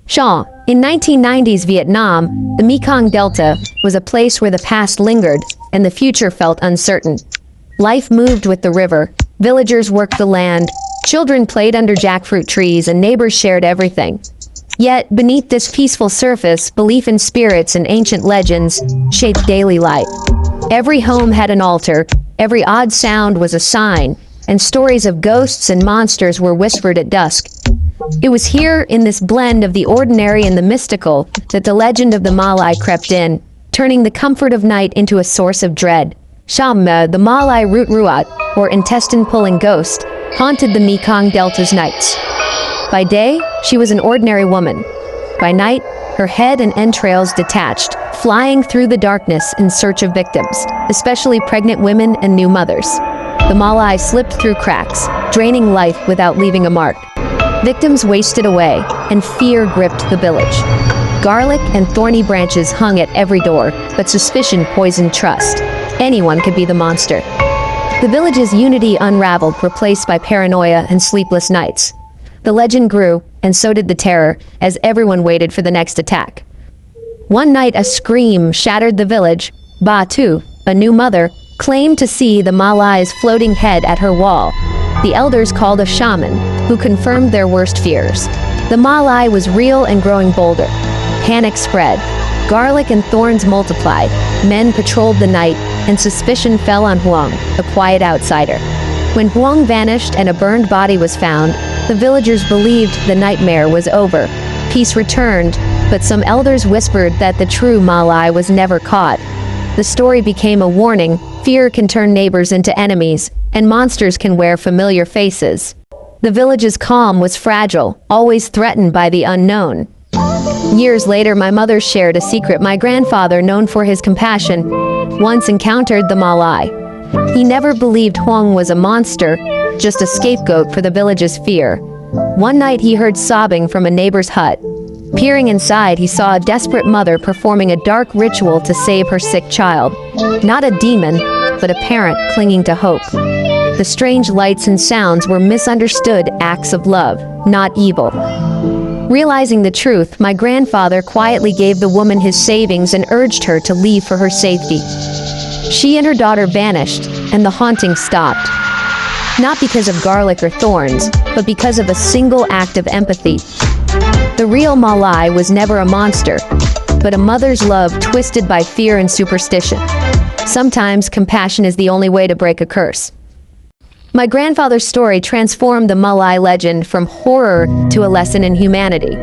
Shaw, in 1990s Vietnam, the Mekong Delta was a place where the past lingered and the future felt uncertain. Life moved with the river, villagers worked the land, children played under jackfruit trees, and neighbors shared everything. Yet, beneath this peaceful surface, belief in spirits and ancient legends shaped daily life. Every home had an altar, every odd sound was a sign, and stories of ghosts and monsters were whispered at dusk. It was here, in this blend of the ordinary and the mystical, that the legend of the Malay crept in, turning the comfort of night into a source of dread. Shamma, the Malay root ruat, or intestine-pulling ghost, haunted the Mekong Delta's nights. By day, she was an ordinary woman. By night, her head and entrails detached, flying through the darkness in search of victims, especially pregnant women and new mothers. The Malay slipped through cracks, draining life without leaving a mark. Victims wasted away, and fear gripped the village. Garlic and thorny branches hung at every door, but suspicion poisoned trust. Anyone could be the monster. The village's unity unraveled, replaced by paranoia and sleepless nights. The legend grew, and so did the terror, as everyone waited for the next attack. One night a scream shattered the village. Batu, a new mother, claimed to see the Malay's floating head at her wall. The elders called a shaman, who confirmed their worst fears. The Malay was real and growing bolder. Panic spread. Garlic and thorns multiplied. Men patrolled the night, and suspicion fell on Huang, a quiet outsider. When Huang vanished and a burned body was found, the villagers believed the nightmare was over. Peace returned, but some elders whispered that the true Malay was never caught. The story became a warning: fear can turn neighbors into enemies, and monsters can wear familiar faces. The village's calm was fragile, always threatened by the unknown. Years later, my mother shared a secret. My grandfather, known for his compassion, once encountered the Malay. He never believed Huang was a monster, just a scapegoat for the village's fear. One night he heard sobbing from a neighbor's hut. Peering inside, he saw a desperate mother performing a dark ritual to save her sick child. Not a demon, but a parent clinging to hope. The strange lights and sounds were misunderstood acts of love, not evil. Realizing the truth, my grandfather quietly gave the woman his savings and urged her to leave for her safety. She and her daughter vanished, and the haunting stopped. Not because of garlic or thorns, but because of a single act of empathy. The real Malay was never a monster, but a mother's love twisted by fear and superstition. Sometimes compassion is the only way to break a curse. My grandfather's story transformed the Malay legend from horror to a lesson in humanity.